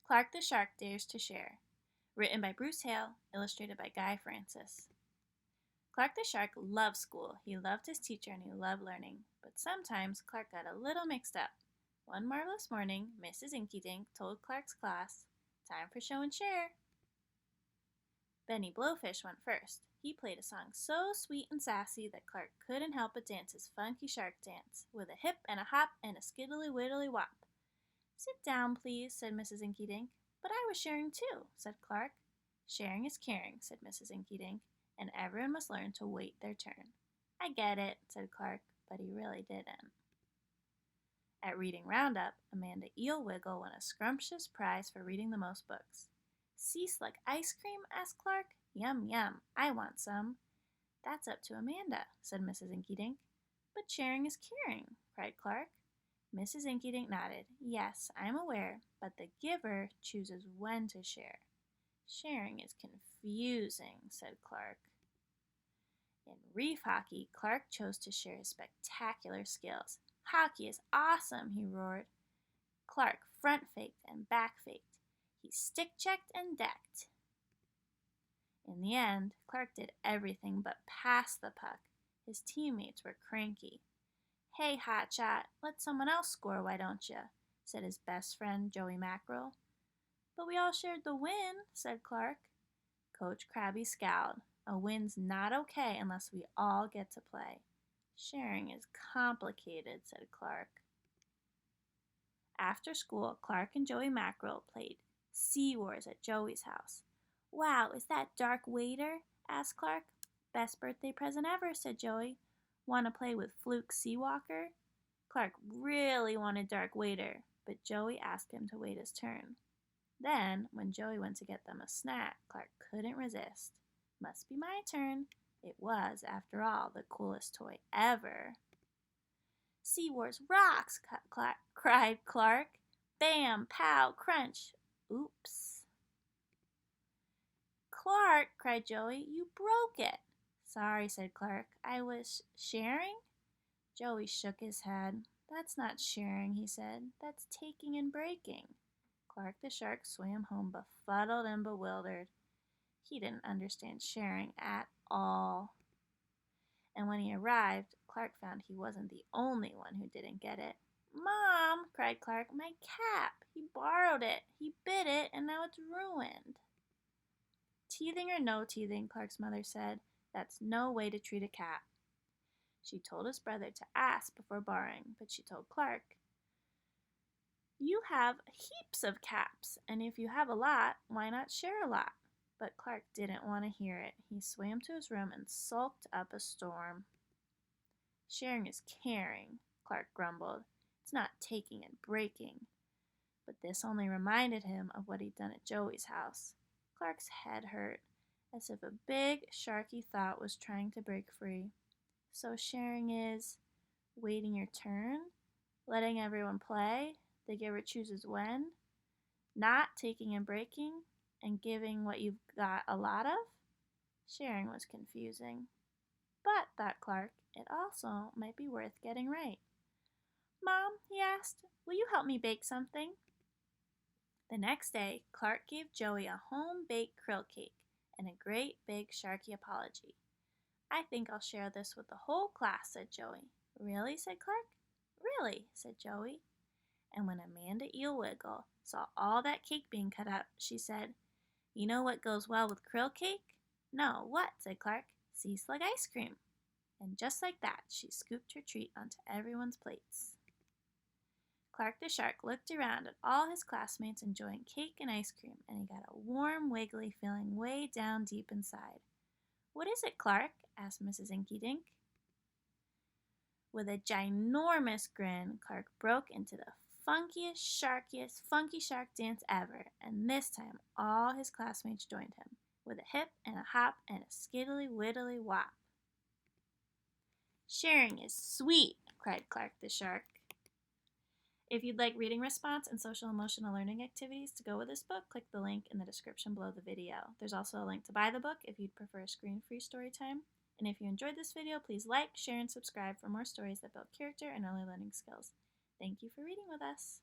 Clark the Shark Dares to Share. Written by Bruce Hale, illustrated by Guy Francis. Clark the Shark loved school. He loved his teacher and he loved learning. But sometimes Clark got a little mixed up. One marvelous morning, Mrs. Inkydink told Clark's class, "Time for show and share." Benny Blowfish went first. He played a song so sweet and sassy that Clark couldn't help but dance his funky shark dance, with a hip and a hop and a skiddly-widdly wop. "Sit down, please," said Mrs. Inkydink. "But I was sharing too," said Clark. "Sharing is caring," said Mrs. Inkydink, "and everyone must learn to wait their turn." "I get it," said Clark, but he really didn't. At Reading Roundup, Amanda Eelwiggle won a scrumptious prize for reading the most books. "Sea slug ice cream?" asked Clark. "Yum, yum, I want some." "That's up to Amanda," said Mrs. Inkydink. "But sharing is caring," cried Clark. Mrs. Inkydink nodded. "Yes, I'm aware, but the giver chooses when to share." "Sharing is confusing," said Clark. In reef hockey, Clark chose to share his spectacular skills. "Hockey is awesome," he roared. Clark front faked and back faked. He stick checked and decked. In the end, Clark did everything but pass the puck. His teammates were cranky. "Hey, hotshot, let someone else score, why don't you?" said his best friend, Joey Mackerel. "But we all shared the win," said Clark. Coach Krabby scowled. "A win's not okay unless we all get to play." "Sharing is complicated," said Clark. After school, Clark and Joey Mackerel played Sea Wars at Joey's house. "Wow, is that Dark Waiter?" asked Clark. "Best birthday present ever," said Joey. "Want to play with Fluke Seawalker?" Clark really wanted Dark Waiter, but Joey asked him to wait his turn. Then, when Joey went to get them a snack, Clark couldn't resist. "Must be my turn." It was, after all, the coolest toy ever. "Sea Wars rocks!" cried Clark. "Bam, pow, crunch. Oops." "Clark," cried Joey, "you broke it." "Sorry," said Clark. "I was sharing?" Joey shook his head. "That's not sharing," he said. "That's taking and breaking." Clark the Shark swam home befuddled and bewildered. He didn't understand sharing at all. And when he arrived, Clark found he wasn't the only one who didn't get it. "Mom," cried Clark, "my cap! He borrowed it, he bit it, and now it's ruined." "Teething or no teething," Clark's mother said, "that's no way to treat a cap." She told his brother to ask before borrowing, but she told Clark, "You have heaps of caps, and if you have a lot, why not share a lot?" But Clark didn't want to hear it. He swam to his room and sulked up a storm. "Sharing is caring," Clark grumbled. "It's not taking and breaking." But this only reminded him of what he'd done at Joey's house. Clark's head hurt, as if a big, sharky thought was trying to break free. So sharing is waiting your turn, letting everyone play, the giver chooses when, not taking and breaking, and giving what you've got a lot of? Sharing was confusing. But, thought Clark, it also might be worth getting right. "Mom," he asked, "will you help me bake something?" The next day, Clark gave Joey a home-baked krill cake and a great big sharky apology. "I think I'll share this with the whole class," said Joey. "Really?" said Clark. "Really," said Joey. And when Amanda Eelwiggle saw all that cake being cut up, she said, "You know what goes well with krill cake?" "No, what?" said Clark. "Sea slug ice cream." And just like that, she scooped her treat onto everyone's plates. Clark the Shark looked around at all his classmates enjoying cake and ice cream, and he got a warm, wiggly feeling way down deep inside. "What is it, Clark?" asked Mrs. Inkydink. With a ginormous grin, Clark broke into the funkiest, sharkiest, funky shark dance ever, and this time all his classmates joined him, with a hip and a hop and a skiddly-widdly wop. "Sharing is sweet," cried Clark the Shark. If you'd like reading response and social emotional learning activities to go with this book, click the link in the description below the video. There's also a link to buy the book if you'd prefer a screen-free story time. And if you enjoyed this video, please like, share, and subscribe for more stories that build character and early learning skills. Thank you for reading with us.